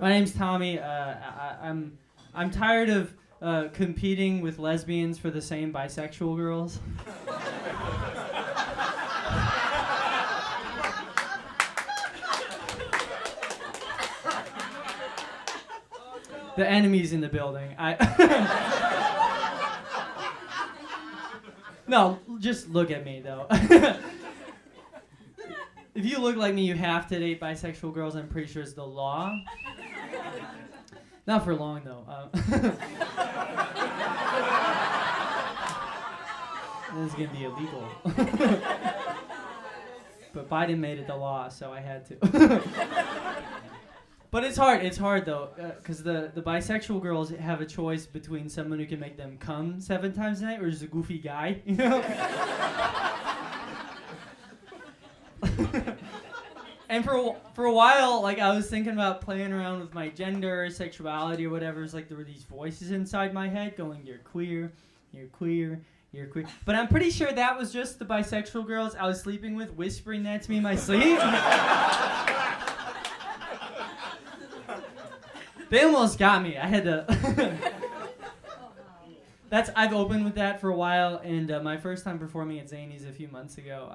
My name's Tommy. I'm tired of competing with lesbians for the same bisexual girls. The enemy's in the building. No, just look at me though. If you look like me, you have to date bisexual girls. I'm pretty sure it's the law. Not for long, though. This is going to be illegal. But Biden made it the law, so I had to. But it's hard. It's hard, though, because the bisexual girls have a choice between someone who can make them come 7 times a night or just a goofy guy, you know? And for a while, like, I was thinking about playing around with my gender, sexuality, or whatever. It's like there were these voices inside my head going, "You're queer, you're queer, you're queer." But I'm pretty sure that was just the bisexual girls I was sleeping with whispering that to me in my sleep. They almost got me. I had to. I've opened with that for a while, and my first time performing at Zanies a few months ago,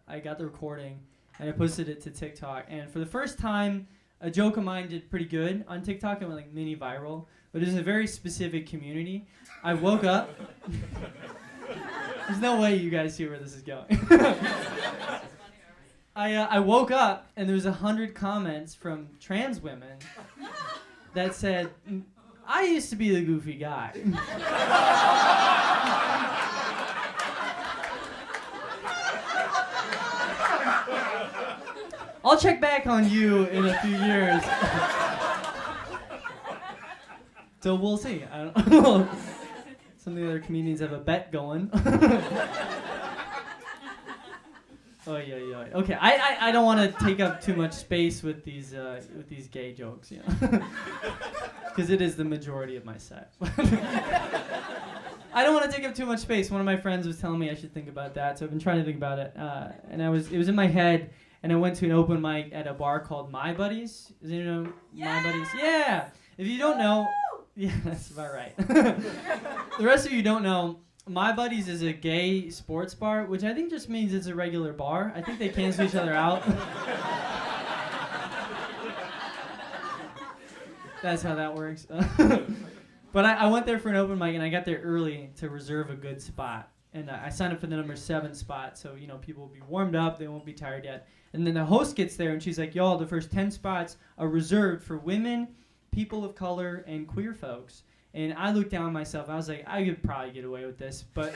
I got the recording. And I posted it to TikTok. And for the first time, a joke of mine did pretty good on TikTok. It went like mini viral. But it was a very specific community. I woke up. There's no way you guys see where this is going. I woke up and there was 100 comments from trans women that said, "I used to be the goofy guy." I'll check back on you in a few years. So we'll see. I don't know. Some of the other comedians have a bet going. Oh yeah. Okay, I don't want to take up too much space with these gay jokes, you know, because it is the majority of my set. I don't want to take up too much space. One of my friends was telling me I should think about that, so I've been trying to think about it, and it was in my head. And I went to an open mic at a bar called My Buddies. Does anyone know My Buddies? Yeah. If you don't know, yeah, that's about right. The rest of you don't know, My Buddies is a gay sports bar, which I think just means it's a regular bar. I think they cancel each other out. That's how that works. But I went there for an open mic, and I got there early to reserve a good spot. And I signed up for the number 7 spot, so, you know, people will be warmed up, they won't be tired yet. And then the host gets there, and she's like, "Y'all, the first 10 spots are reserved for women, people of color, and queer folks." And I looked down at myself, I was like, I could probably get away with this, but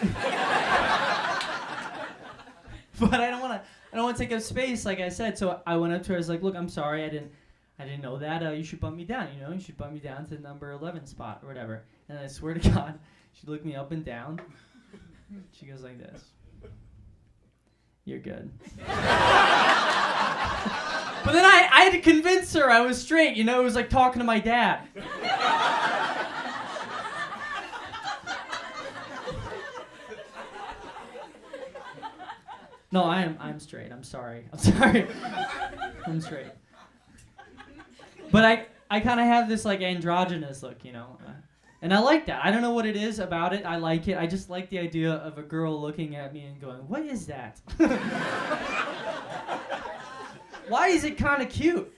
but I don't want to take up space, like I said. So I went up to her, I was like, "Look, I'm sorry, I didn't know that. You should bump me down, you know? You should bump me down to the number 11 spot or whatever." And I swear to God, she looked me up and down. She goes like this. "You're good." But then I had to convince her I was straight, you know? It was like talking to my dad. No, I'm straight. I'm sorry. I'm straight. But I kind of have this like androgynous look, you know? And I like that. I don't know what it is about it. I like it. I just like the idea of a girl looking at me and going, "What is that?" Why is it kind of cute?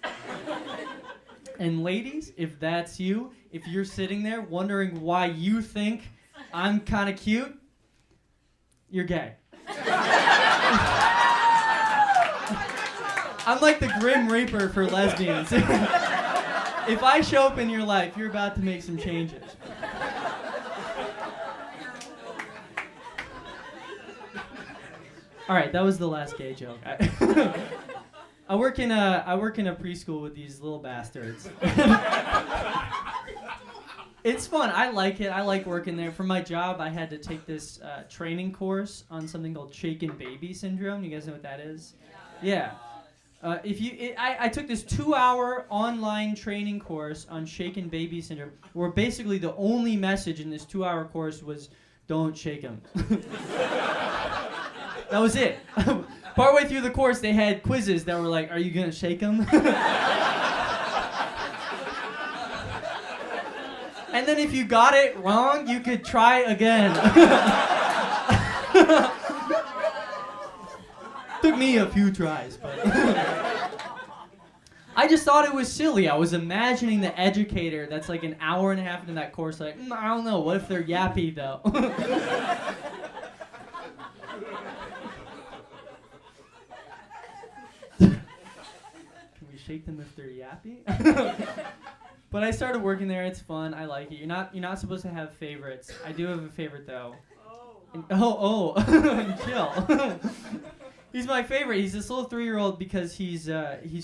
And ladies, if that's you, if you're sitting there wondering why you think I'm kind of cute, you're gay. I'm like the Grim Reaper for lesbians. If I show up in your life, you're about to make some changes. All right, that was the last gay joke. I work in a preschool with these little bastards. It's fun. I like it. I like working there. For my job, I had to take this training course on something called shaken baby syndrome. You guys know what that is? Yeah. I took this 2-hour online training course on shaken baby syndrome, where basically the only message in this 2-hour course was, "Don't shake them." That was it. Partway through the course, they had quizzes that were like, "Are you gonna shake them?" And then if you got it wrong, you could try again. Took me a few tries, but I just thought it was silly. I was imagining the educator that's like an hour and a half into that course, like, I don't know, what if they're yappy though? Can we shake them if they're yappy? But I started working there. It's fun. I like it. You're not supposed to have favorites. I do have a favorite though. Chill. He's my favorite. He's this little 3-year-old because he's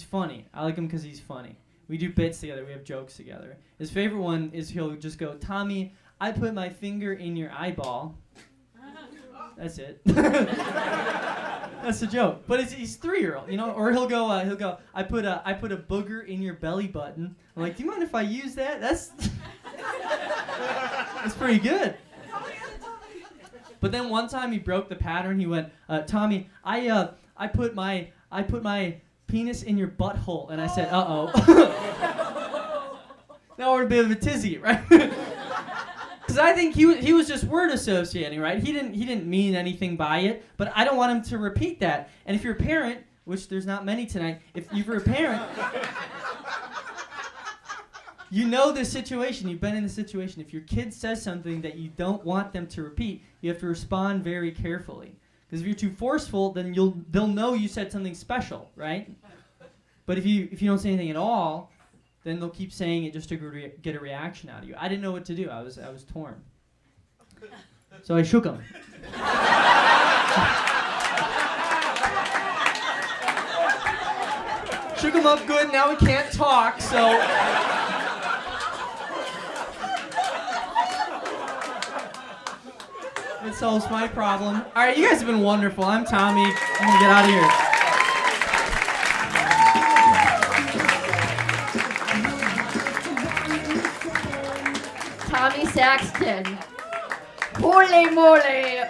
funny. I like him because he's funny. We do bits together. We have jokes together. His favorite one is he'll just go, Tommy, I put my finger in your eyeball. That's it. That's the joke. But he's 3-year-old, you know. Or he'll go, I put a booger in your belly button. I'm like, do you mind if I use that? That's pretty good. But then one time he broke the pattern. He went, Tommy, I put my penis in your butthole, and I said, uh-oh. Now we're a bit of a tizzy, right? Because I think he was just word associating, right? He didn't mean anything by it, but I don't want him to repeat that. And if you're a parent, which there's not many tonight, if you're a parent, you know this situation. You've been in this situation. If your kid says something that you don't want them to repeat, you have to respond very carefully. Because if you're too forceful, then they'll know you said something special, right? But if you don't say anything at all, then they'll keep saying it just to get a reaction out of you. I didn't know what to do. I was torn. So I shook him. Shook him up good. Now he can't talk, so... It solves my problem. All right, you guys have been wonderful. I'm Tommy. I'm going to get out of here. Tommy Saxton. Holy moly.